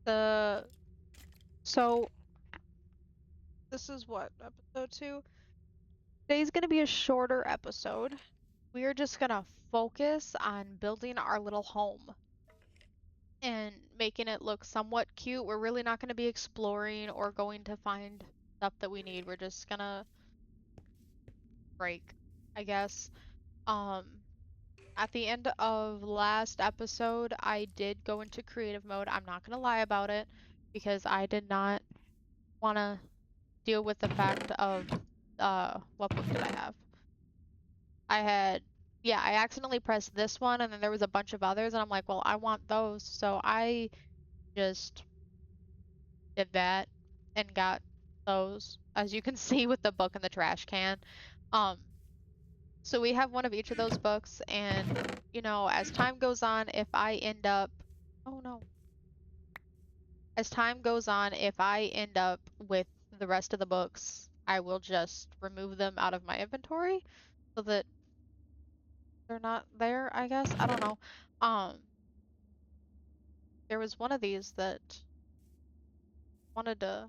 The so this is what, episode 2? Today's gonna be a shorter episode. We are just gonna focus on building our little home and making it look somewhat cute. We're really not gonna be exploring or going to find stuff that we need. We're just gonna break, I guess. Um, at the end of last episode, I did go into creative mode. I'm not gonna lie about it because I did not want to deal with the fact of what book did I have? I had yeah, I accidentally pressed this one and then there was a bunch of others and I'm like, well, I want those. So I just did that and got those, as you can see with the book in the trash can. Um, so we have one of each of those books and as time goes on, if I end up oh no. As time goes on, if I end up with the rest of the books, I will just remove them out of my inventory so that they're not there, I guess. I don't know. Um, there was one of these that wanted to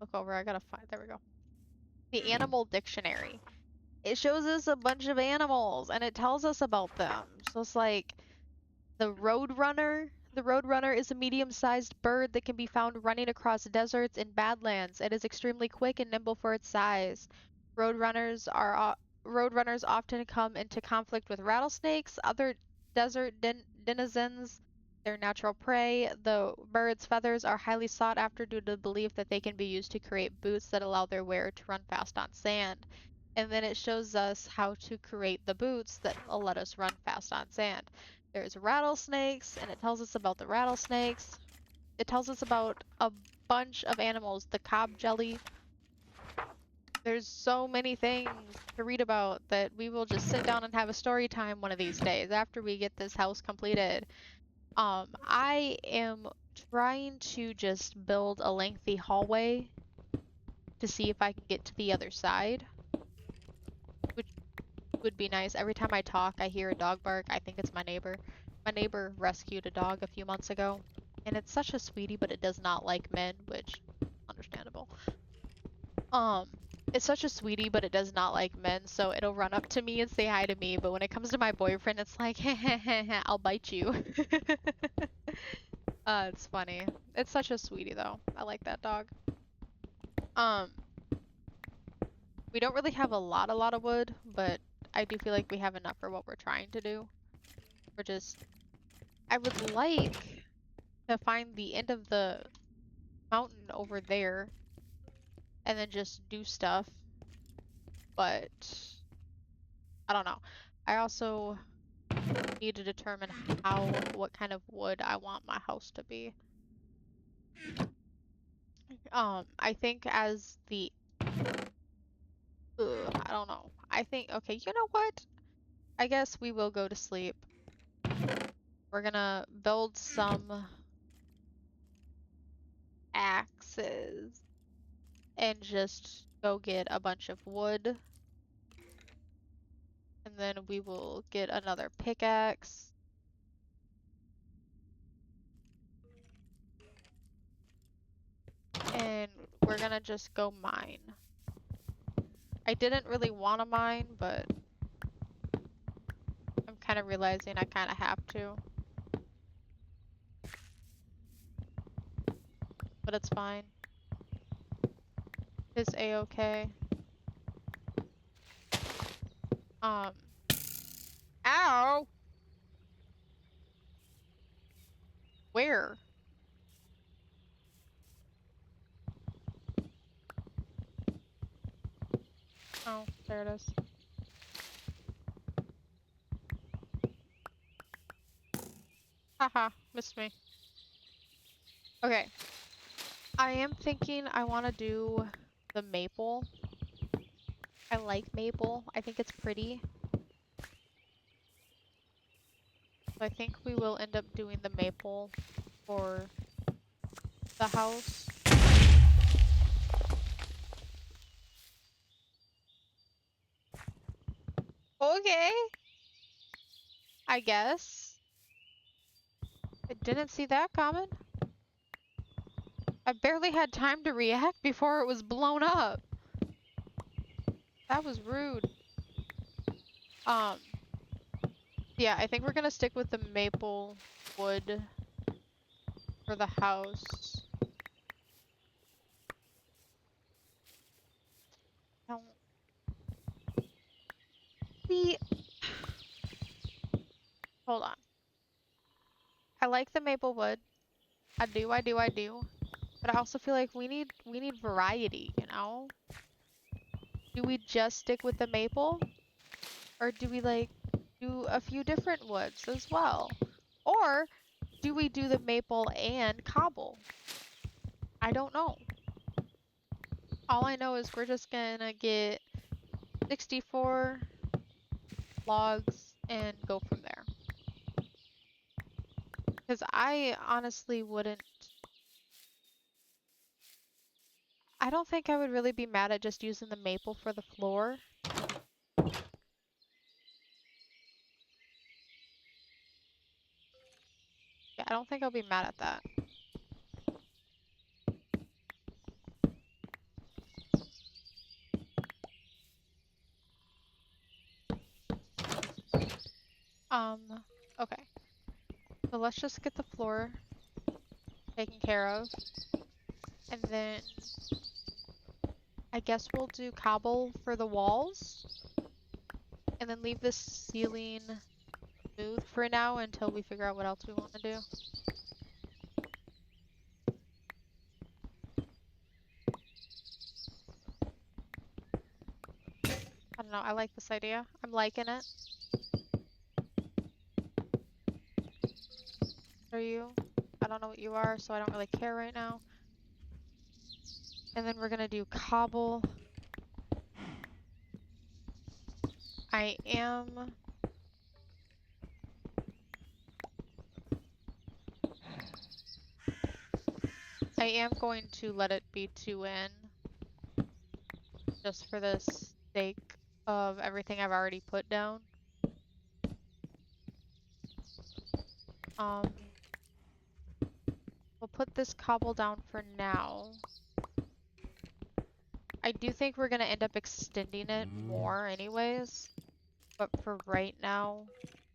look over. I gotta find, there we go. The Animal Dictionary. It shows us a bunch of animals and it tells us about them. So it's like the Roadrunner. The Roadrunner is a medium-sized bird that can be found running across deserts and badlands. It is extremely quick and nimble for its size. Roadrunners are Roadrunners often come into conflict with rattlesnakes, other desert denizens, their natural prey. The bird's feathers are highly sought after due to the belief that they can be used to create boots that allow their wearer to run fast on sand. And then it shows us how to create the boots that will let us run fast on sand. There's rattlesnakes, and it tells us about the rattlesnakes. It tells us about a bunch of animals, the cob jelly. There's so many things to read about that we will just sit down and have a story time one of these days after we get this house completed. I am trying to just build a lengthy hallway to see if I can get to the other side, which would be nice. Every time I talk, I hear a dog bark. I think it's my neighbor. My neighbor rescued a dog a few months ago, and it's such a sweetie, but it does not like men, which understandable. Um, it's such a sweetie, but it does not like men, so it'll run up to me and say hi to me, but when it comes to my boyfriend, it's like, I'll bite you. It's funny. It's such a sweetie, though. I like that dog. Um, we don't really have a lot of wood, but I do feel like we have enough for what we're trying to do. We're just I would like to find the end of the mountain over there and then just do stuff, but I don't know. I also need to determine what kind of wood I want my house to be. I think as the, I don't know. I think, okay, you know what? I guess we will go to sleep. We're gonna build some axes and just go get a bunch of wood. And then we will get another pickaxe. And we're gonna just go mine. I didn't really want to mine, but I'm kind of realizing I kind of have to. But it's fine. It's a-okay. Um, ow! Where? Oh, there it is. Haha, missed me. Okay. I am thinking I want to do the maple. I like maple. I think it's pretty. So I think we will end up doing the maple for the house. Okay, I guess. I didn't see that coming. I barely had time to react before it was blown up. That was rude. Um, yeah, I think we're gonna stick with the maple wood for the house. Don't see. Hold on. I like the maple wood. I do, I do, I do. But I also feel like we need variety, you know? Do we just stick with the maple? Or do we like do a few different woods as well? Or do we do the maple and cobble? I don't know. All I know is we're just gonna get 64 logs and go from there. Because I honestly wouldn't. I don't think I would really be mad at just using the maple for the floor. Yeah, I don't think I'll be mad at that. Okay. So let's just get the floor taken care of. And then I guess we'll do cobble for the walls. And then leave this ceiling smooth for now until we figure out what else we want to do. I don't know, I like this idea. I'm liking it. What are you? I don't know what you are, so I don't really care right now. And then we're gonna do cobble. I am going to let it be 2 in, just for the sake of everything I've already put down. Um, we'll put this cobble down for now. I do think we're gonna end up extending it more anyways, but for right now,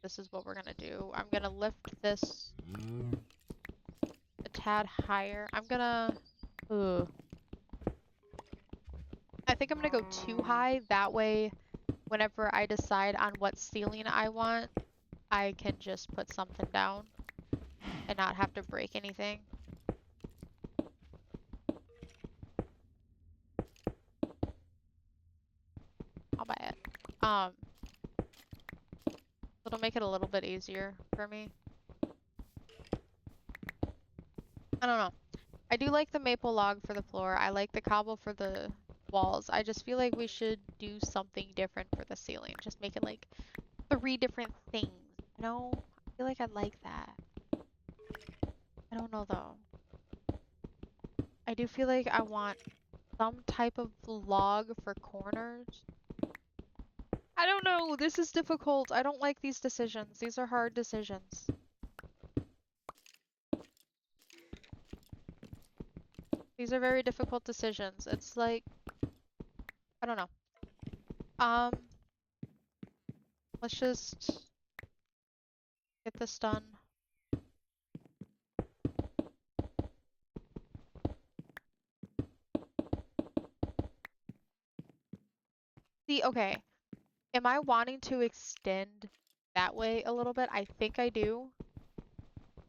this is what we're gonna do. I'm gonna lift this a tad higher. I think I'm gonna go too high. That way, whenever I decide on what ceiling I want, I can just put something down and not have to break anything. I'll buy it. It'll make it a little bit easier for me. I don't know. I do like the maple log for the floor. I like the cobble for the walls. I just feel like we should do something different for the ceiling. Just make it like 3 different things, you know? I feel like I like that. I don't know though. I do feel like I want some type of log for corners. I don't know. This is difficult. I don't like these decisions. These are hard decisions. These are very difficult decisions. It's like, I don't know. Let's just get this done. See, okay. Am I wanting to extend that way a little bit? I think I do.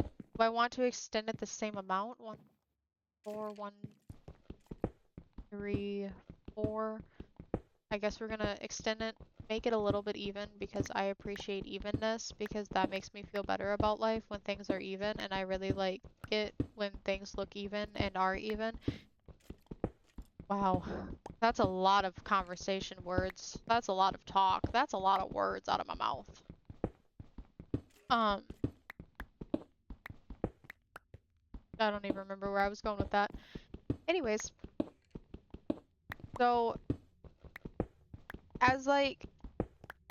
Do I want to extend it the same amount? 1, 4, 1, 3, 4. I guess we're gonna extend it, make it a little bit even because I appreciate evenness because that makes me feel better about life when things are even, and I really like it when things look even and are even. Wow. That's a lot of conversation words. That's a lot of talk. That's a lot of words out of my mouth. I don't even remember where I was going with that. Anyways, so as like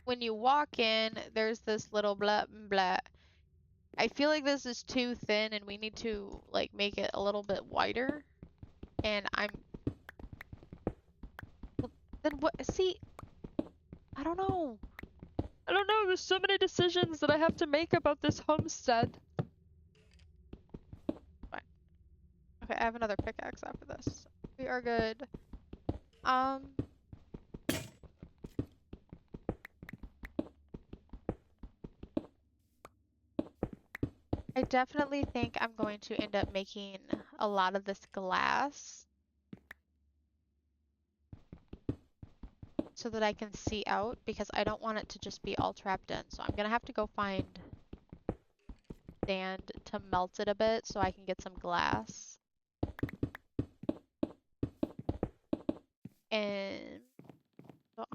when you walk in, there's this little blah blah. I feel like this is too thin and we need to like make it a little bit wider. and then what? See, I don't know. I don't know. There's so many decisions that I have to make about this homestead. Fine. Okay, I have another pickaxe after this. We are good. I definitely think I'm going to end up making a lot of this glass so that I can see out because I don't want it to just be all trapped in. So I'm gonna have to go find sand to melt it a bit so I can get some glass. And so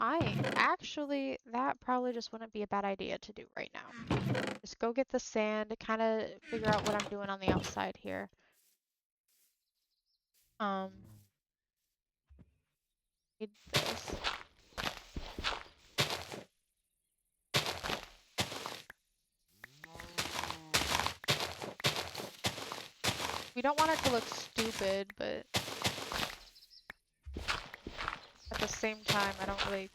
that probably just wouldn't be a bad idea to do right now. Just go get the sand, kind of figure out what I'm doing on the outside here. Need this. We don't want it to look stupid, but at the same time, I don't really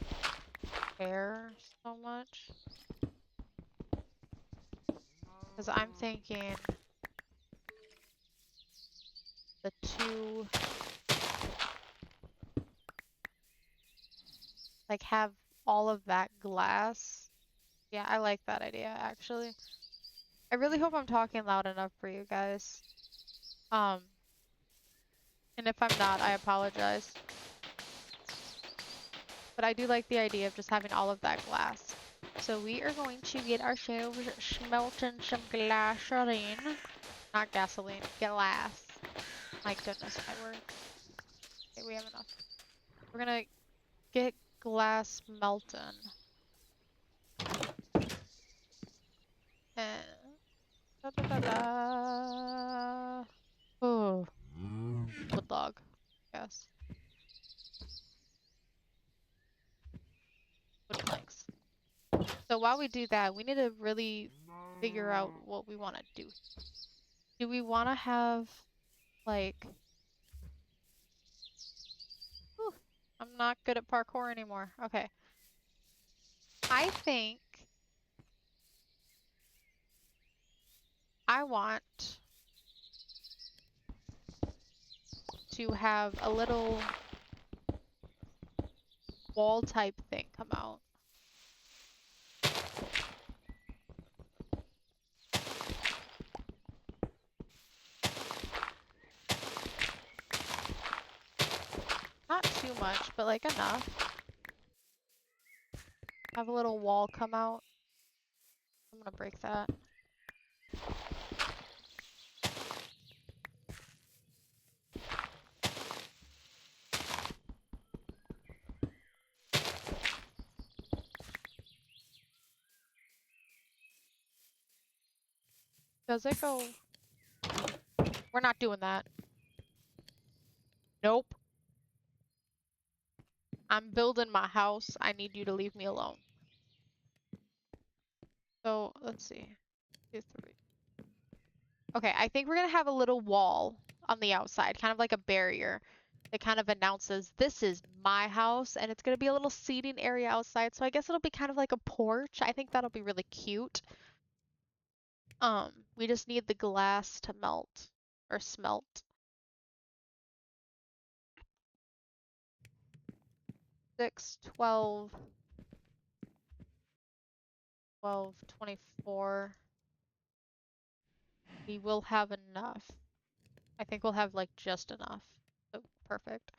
care so much. Because I'm thinking the two, like, have all of that glass. Yeah, I like that idea, actually. I really hope I'm talking loud enough for you guys. And if I'm not, I apologize. But I do like the idea of just having all of that glass. So we are going to get ourselves smelting some glycerine. Not gasoline, glass. My goodness, my word. Okay, we have enough. We're gonna get glass melting. And da da da da. Oh, wood log. Yes. Wood planks. So while we do that, we need to really figure out what we want to do. Do we want to have, like... Whew, I'm not good at parkour anymore. Okay. I think I want to have a little wall type thing come out. Not too much, but like enough. Have a little wall come out. I'm gonna break that. Does it go? We're not doing that. Nope. I'm building my house. I need you to leave me alone. So, let's see. 2, 3. Okay, I think we're gonna have a little wall on the outside, kind of like a barrier that kind of announces this is my house, and it's gonna be a little seating area outside. So I guess it'll be kind of like a porch. I think that'll be really cute. We just need the glass to melt or smelt. 6, 12, 12, 24. We will have enough. I think we'll have like just enough. So perfect.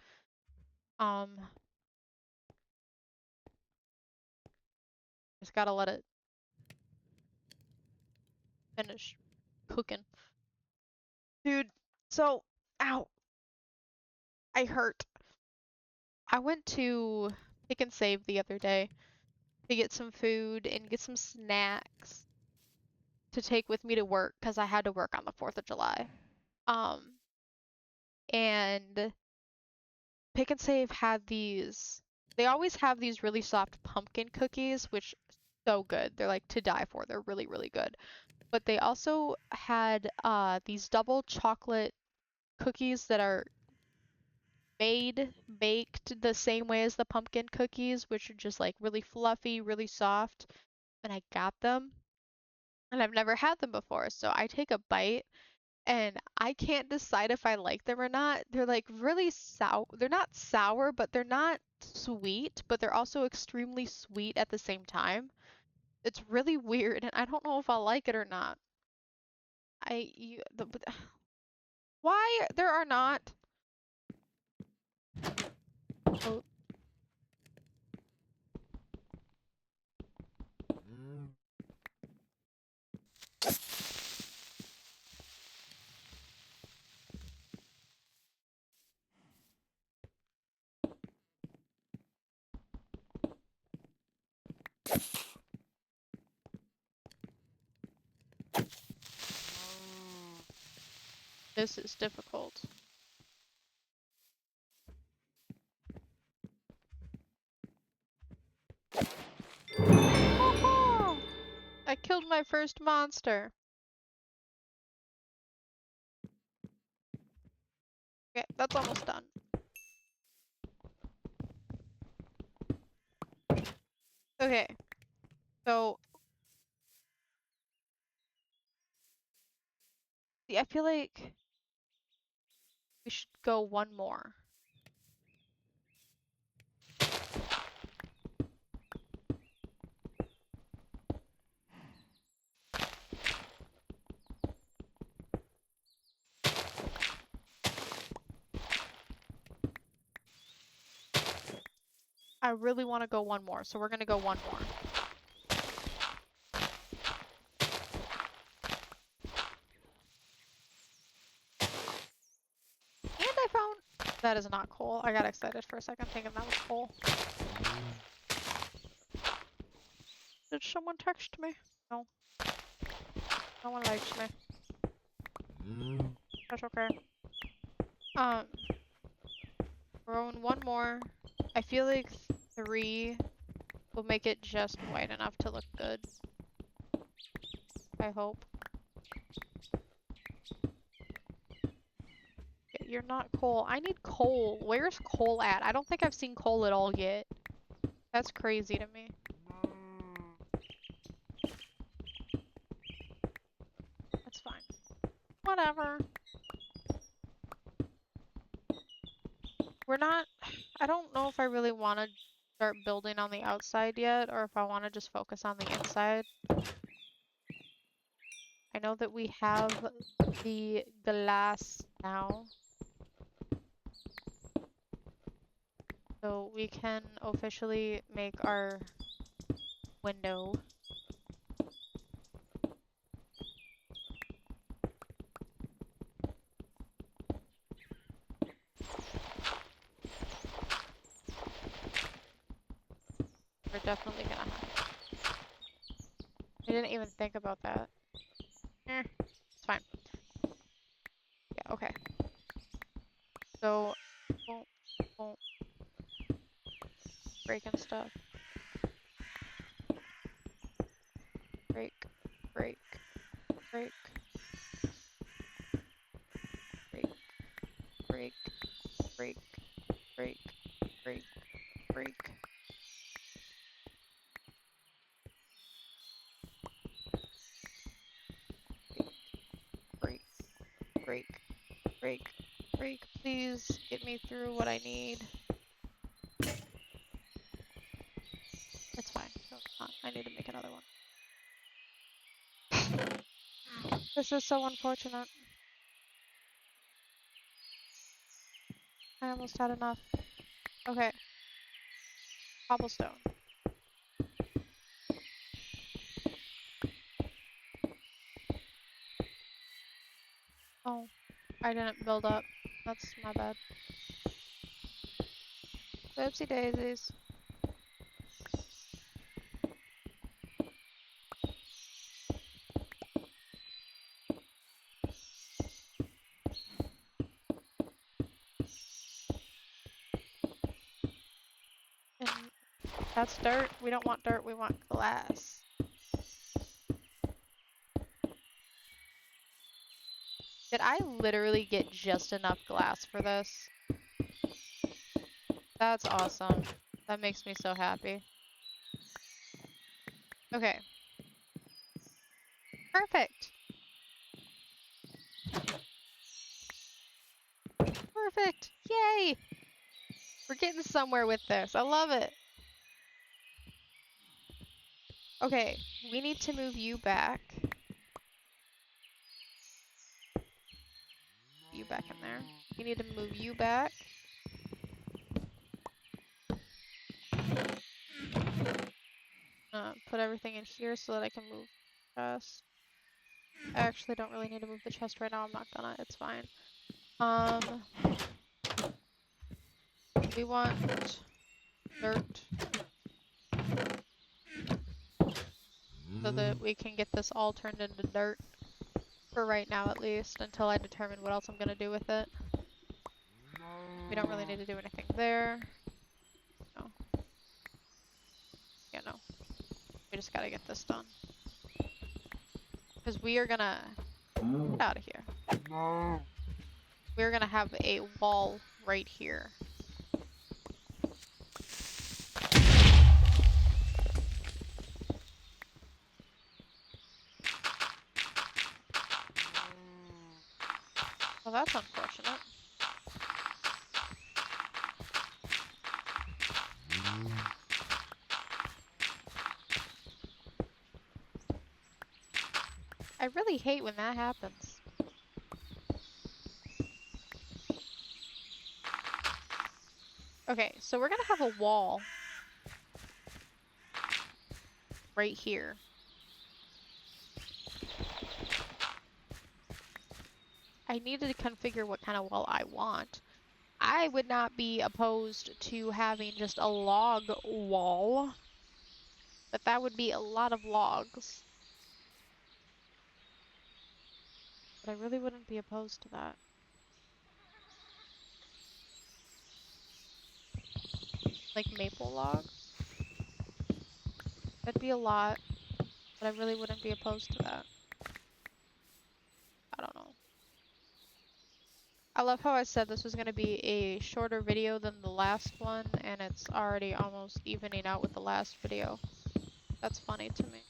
Just gotta let it finish cooking. Dude, so, ow, I hurt. I went to Pick and Save the other day to get some food and get some snacks to take with me to work because I had to work on the 4th of July. And Pick and Save had these, they always have these really soft pumpkin cookies, which so good. They're like to die for. They're really, really good. But they also had these double chocolate cookies that are baked the same way as the pumpkin cookies, which are just like really fluffy, really soft. And I got them, and I've never had them before. So I take a bite, and I can't decide if I like them or not. They're like really sour. They're not sour, but they're not sweet, but they're also extremely sweet at the same time. It's really weird, and I don't know if I'll like it or not. Why there are not? Oh, this is difficult. Oh, I killed my first monster. Okay, that's almost done. Okay, so I feel like we should go one more. I really want to go one more, so we're gonna go one more. And I found... That is not coal. I got excited for a second thinking that was coal. Did someone text me? No. No one likes me. That's okay. Um, we're going one more. I feel like 3 will make it just white enough to look good. I hope. Yeah, you're not coal. I need coal. Where's coal at? I don't think I've seen coal at all yet. That's crazy to me. That's fine. Whatever. We're not... I don't know if I really want to start building on the outside yet, or if I want to just focus on the inside. I know that we have the glass now. So we can officially make our window. We're definitely gonna have... I didn't even think about that. It's fine. Yeah, okay. So, won't breaking stuff. Break, break, break, break, break, break, break, break, break. Break, break, break, break. Please get me through what I need. It's fine. No, it's not. I need to make another one. This is so unfortunate. I almost had enough. Okay. Cobblestone. Oh, I didn't build up. That's my bad. Oopsie daisies. And that's dirt. We don't want dirt, we want glass. Did I literally get just enough glass for this? That's awesome. That makes me so happy. Okay. Perfect. Perfect. Yay! We're getting somewhere with this. I love it. Okay, we need to move you back. You back in there. We need to move you back. Put everything in here so that I can move the chest. I actually don't really need to move the chest right now. I'm not gonna. It's fine. We want dirt so that we can get this all turned into dirt for right now at least, until I determine what else I'm gonna do with it. We don't really need to do anything there. No. Yeah, no. We just gotta get this done. Because we are gonna get out of here. We're gonna have a wall right here. Well, that's unfortunate. I really hate when that happens. Okay, so we're gonna have a wall right here. I need to configure what kind of wall I want. I would not be opposed to having just a log wall, but that would be a lot of logs. But I really wouldn't be opposed to that. Like maple logs? That'd be a lot, but I really wouldn't be opposed to that. I don't know. I love how I said this was going to be a shorter video than the last one, and it's already almost evening out with the last video. That's funny to me.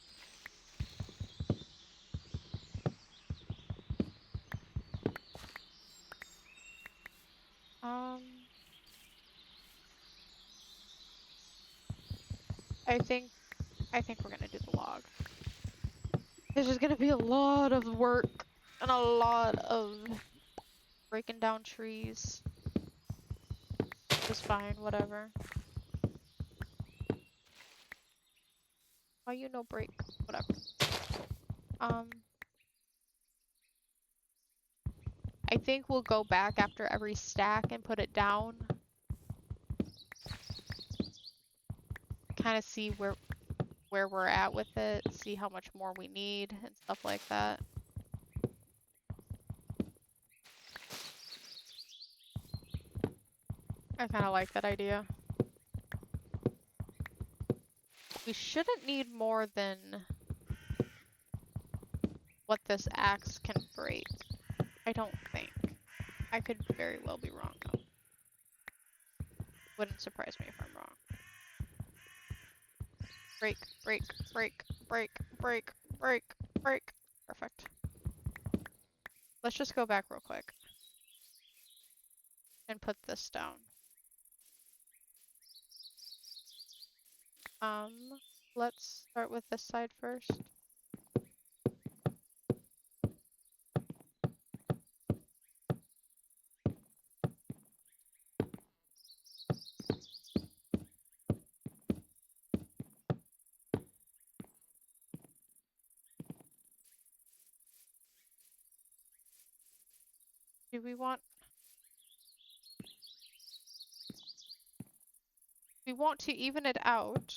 Um, I think we're gonna do the log. There's just gonna be a lot of work and a lot of breaking down trees. It's fine, whatever. Why you no break? Whatever. I think we'll go back after every stack and put it down. Kind of see where we're at with it, see how much more we need and stuff like that. I kind of like that idea. We shouldn't need more than what this axe can break. I don't think. I could very well be wrong though. Wouldn't surprise me if I'm wrong. Break, break, break, break, break, break, break. Perfect. Let's just go back real quick and put this down. Let's start with this side first. Do we want to even it out?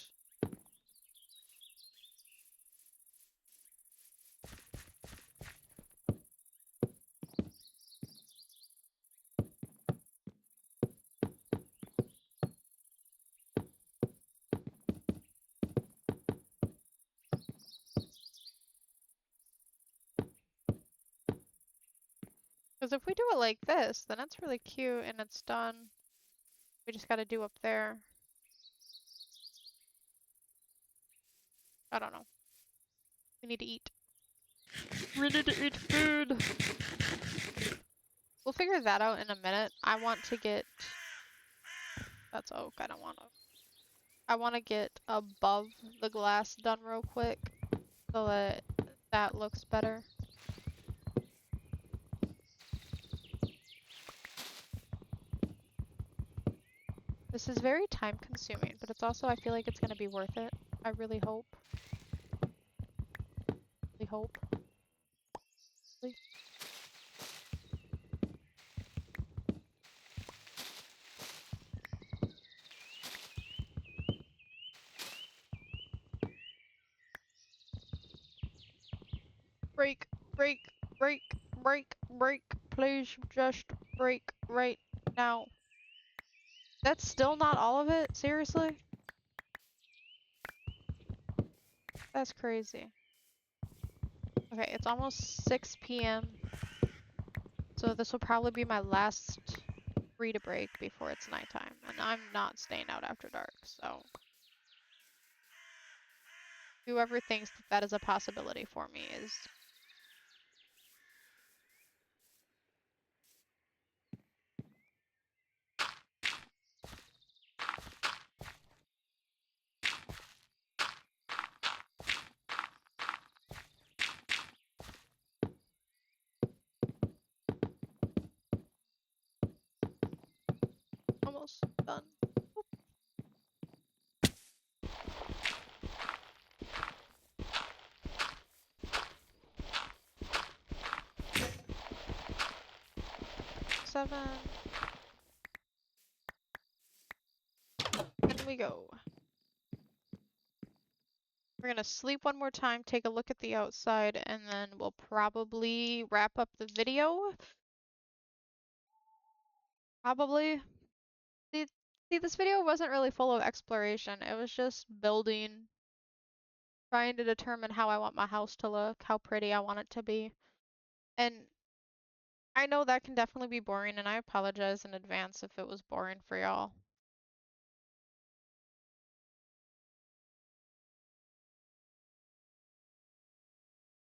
Because if we do it like this, then it's really cute and it's done. We just gotta do up there. I don't know. We need to eat. We need to eat food. We'll figure that out in a minute. I want to get... That's oak. I don't want oak. I want to get above the glass done real quick so that that looks better. This is very time consuming, but it's also, I feel like it's going to be worth it. I really hope. Really hope. Really. Break, break, break, break, break. Please just break right now. That's still not all of it? Seriously? That's crazy. Okay, it's almost 6 p.m. So this will probably be my last free to break before it's nighttime. And I'm not staying out after dark, so... Whoever thinks that that is a possibility for me is... almost done. 7. And we go. We're gonna sleep one more time, take a look at the outside, and then we'll probably wrap up the video. Probably. See, this video wasn't really full of exploration. It was just building, trying to determine how I want my house to look, how pretty I want it to be. And I know that can definitely be boring, and I apologize in advance if it was boring for y'all.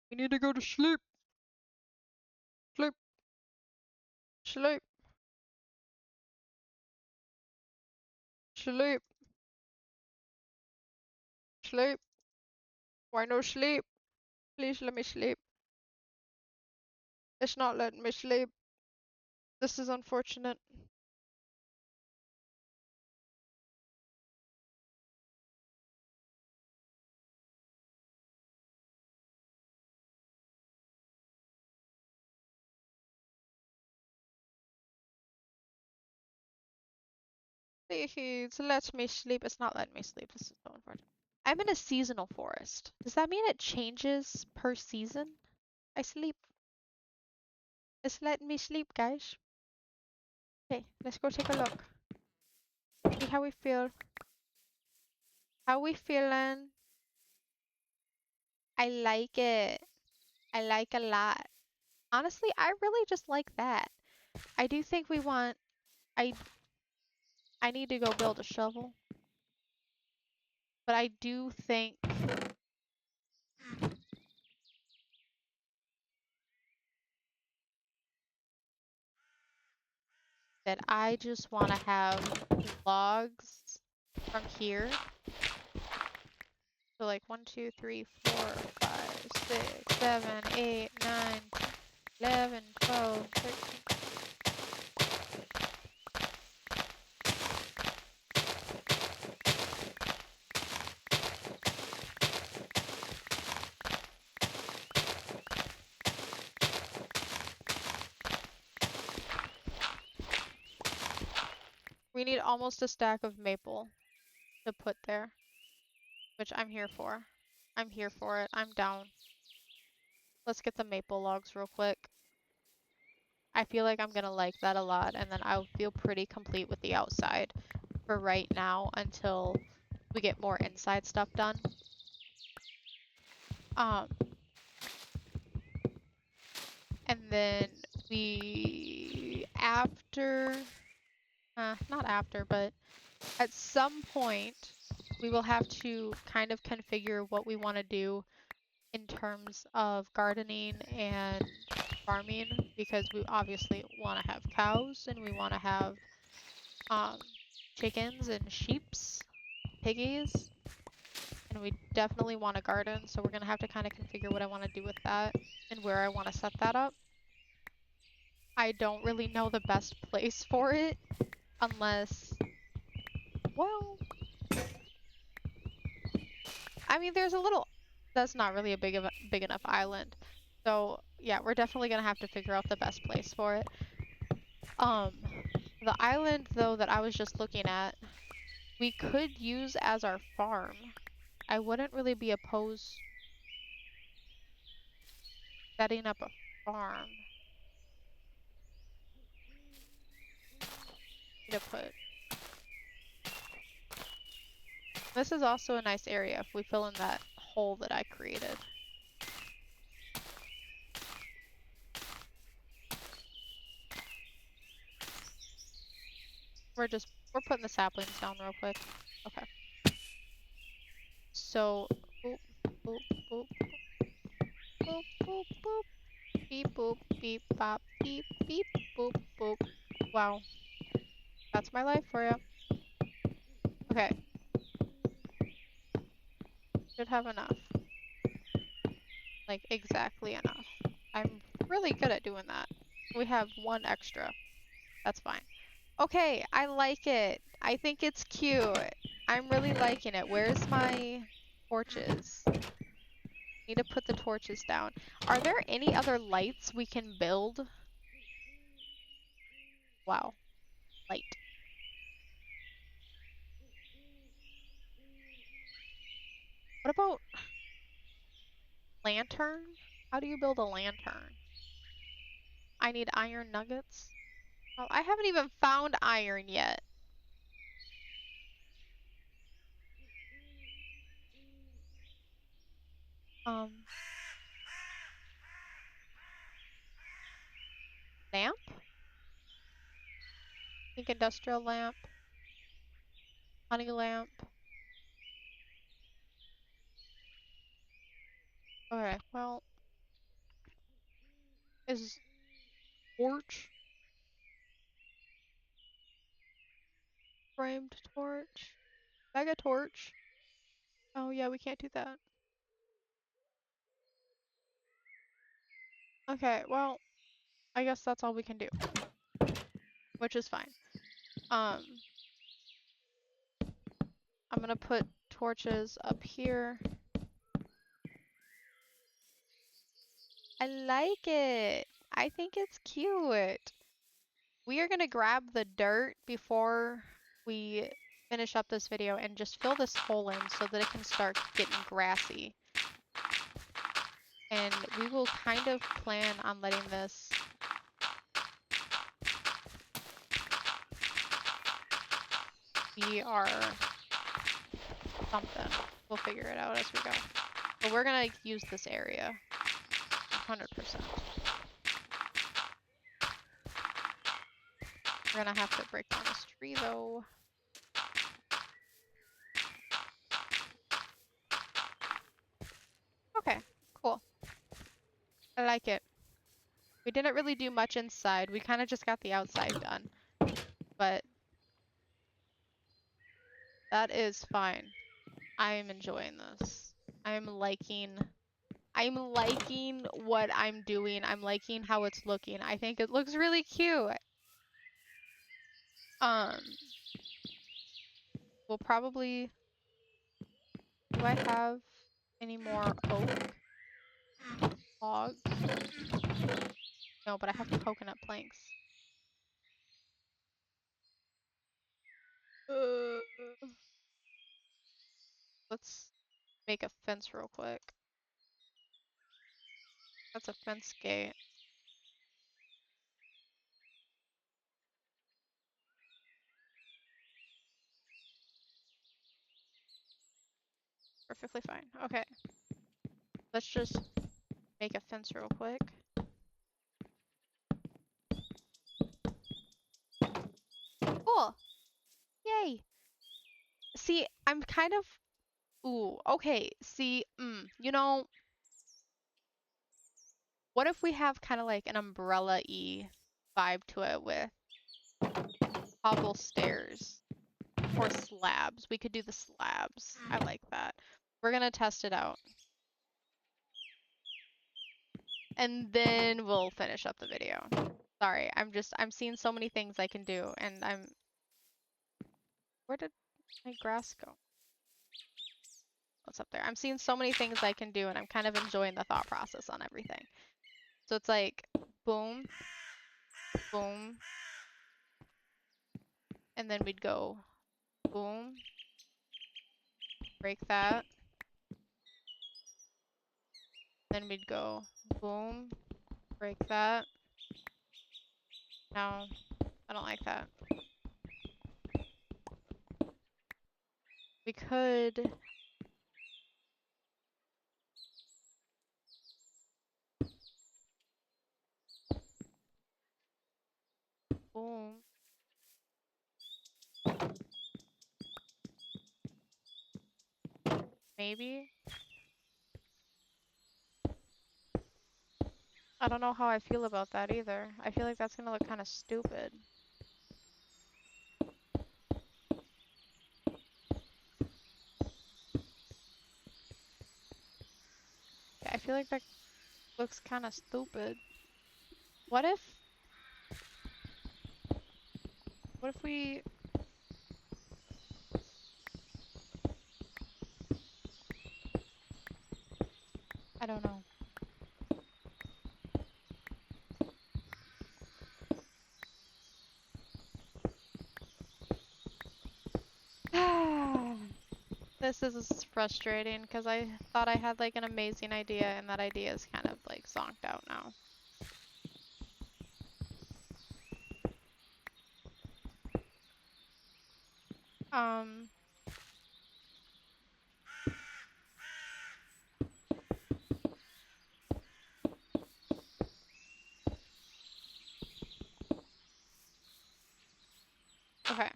We need to go to sleep. Sleep. Sleep. Sleep. Sleep. Why no sleep? Please let me sleep. It's not letting me sleep. This is unfortunate. Please let me sleep. It's not letting me sleep. This is so unfortunate. I'm in a seasonal forest. Does that mean it changes per season? I sleep. It's letting me sleep, guys. Okay, let's go take a look. See how we feel. How we feeling? I like it. I like a lot. Honestly, I really just like that. I do think we want... I need to go build a shovel. But I do think... that I just want to have logs from here. So like 1, 2, 3, 4, 5, 6, 7, 8, 9, 11, 12, 13. We need almost a stack of maple to put there, which I'm here for. I'm here for it. I'm down. Let's get the maple logs real quick. I feel like I'm gonna like that a lot, and then I'll feel pretty complete with the outside for right now until we get more inside stuff done. And then after not after, but at some point we will have to kind of configure what we want to do in terms of gardening and farming because we obviously want to have cows and we want to have um, chickens and sheeps, piggies, and we definitely want a garden, so we're going to have to kind of configure what I want to do with that and where I want to set that up. I don't really know the best place for it unless, well, I mean, there's a little, that's not really a big enough island. So yeah, we're definitely gonna have to figure out the best place for it. Um, the island though that I was just looking at, we could use as our farm. I wouldn't really be opposed setting up a farm. To put. This is also a nice area if we fill in that hole that I created. We're putting the saplings down real quick. Okay. So, boop, boop, boop, boop, boop, boop, beep, boop, beep, bop, beep, beep, boop, boop. Wow. That's my life for you. Okay. Should have enough. Like, exactly enough. I'm really good at doing that. We have one extra. That's fine. Okay, I like it. I think it's cute. I'm really liking it. Where's my torches? Need to put the torches down. Are there any other lights we can build? Wow. Light. What about lantern? How do you build a lantern? I need iron nuggets. Oh, I haven't even found iron yet. Um, lamp? Pink industrial lamp. Honey lamp. Okay, well, is torch? Framed torch? Mega torch? Oh yeah, we can't do that. Okay, well, I guess that's all we can do. Which is fine. I'm gonna put torches up here. I like it. I think it's cute. We are gonna grab the dirt before we finish up this video and just fill this hole in so that it can start getting grassy. And we will kind of plan on letting this be our something. We'll figure it out as we go. But we're gonna use this area 100%. We're gonna have to break down this tree though. Okay, cool. I like it. We didn't really do much inside. We kind of just got the outside done. But that is fine. I am enjoying this. I'm liking what I'm doing. I'm liking how it's looking. I think it looks really cute. We'll probably, do I have any more oak logs? No, but I have coconut planks. Let's make a fence real quick. That's a fence gate. Perfectly fine. Okay. Let's just make a fence real quick. Cool. Yay. See, I'm kind of... Ooh, okay. See, you know, what if we have kind of like an umbrella-y vibe to it with cobble stairs or slabs? We could do the slabs. I like that. We're gonna test it out. And then we'll finish up the video. Sorry, I'm seeing so many things I can do, and where did my grass go? What's up there? I'm seeing so many things I can do, and I'm kind of enjoying the thought process on everything. So it's like, boom, boom, and then we'd go, boom, break that. Then we'd go, boom, break that. No, I don't like that. We could... Boom. Maybe? I don't know how I feel about that either. I feel like that's gonna look kind of stupid. Yeah, I feel like that looks kind of stupid. What if we... I don't know. This is frustrating because I thought I had like an amazing idea, and that idea is kind of like zonked out now. Okay.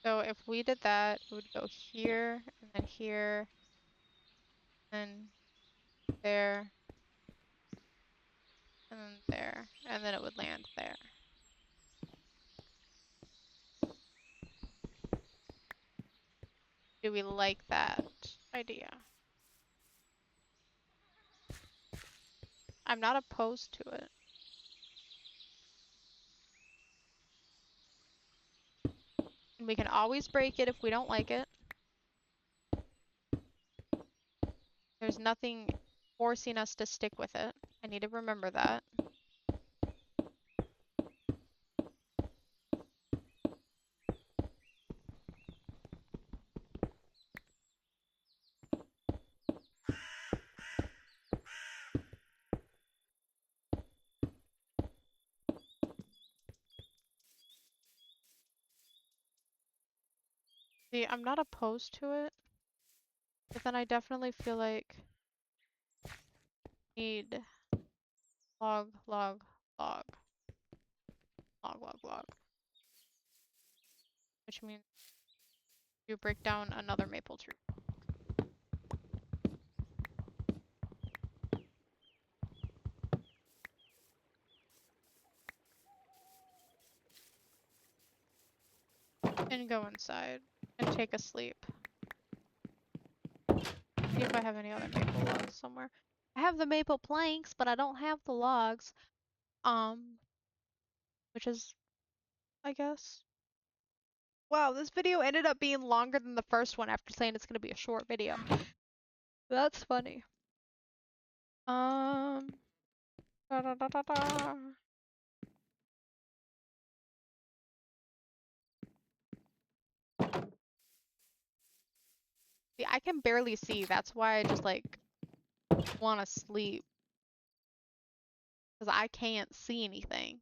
So if we did that, it would go here, and then here, and there, and then there, and then it would land there. Do we like that idea? I'm not opposed to it. And we can always break it if we don't like it. There's nothing forcing us to stick with it. I need to remember that. See, I'm not opposed to it, but then I definitely feel like need log, log, log, log, log, log. Which means you break down another maple tree. And go inside and take a sleep. See if I have any other maple logs somewhere. I have the maple planks, but I don't have the logs. Which is, I guess. Wow, this video ended up being longer than the first one after saying it's gonna be a short video. That's funny. Da, da, da, da, da. See, I can barely see. That's why I just like want to sleep. Because I can't see anything.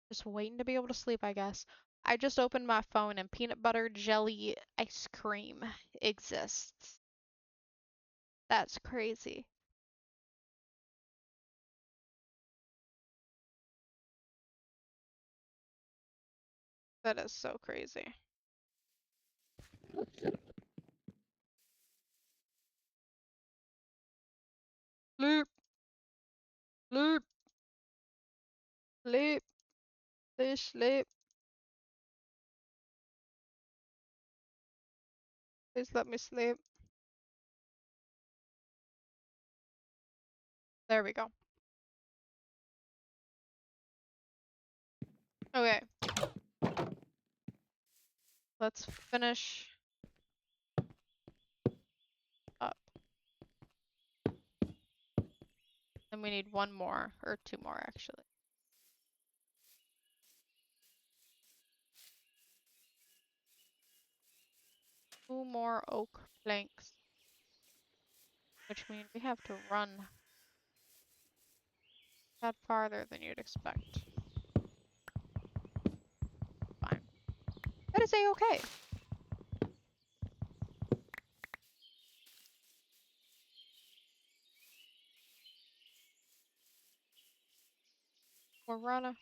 Just waiting to be able to sleep, I guess. I just opened my phone and peanut butter jelly ice cream exists. That's crazy. That is so crazy. Sleep, sleep, sleep, please sleep. Please let me sleep. There we go. Okay, let's finish up. And we need one more, or two more actually. Two more oak planks. Which means we have to run that farther than you'd expect. Fine. That is a-okay. We're running.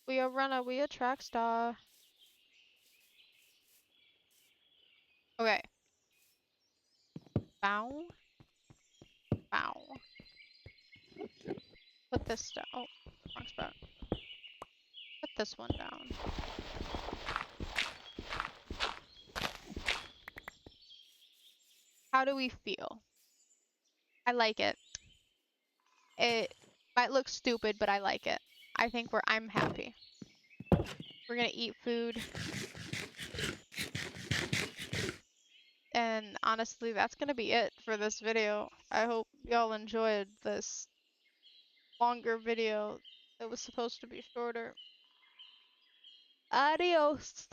We are runner, we a track star. Okay. Bow. Bow. Put this down. Oh, wrong spot. Put this one down. How do we feel? I like it. It might look stupid, but I like it. I think I'm happy. We're gonna eat food. And honestly, that's gonna be it for this video. I hope y'all enjoyed this longer video that was supposed to be shorter. Adios!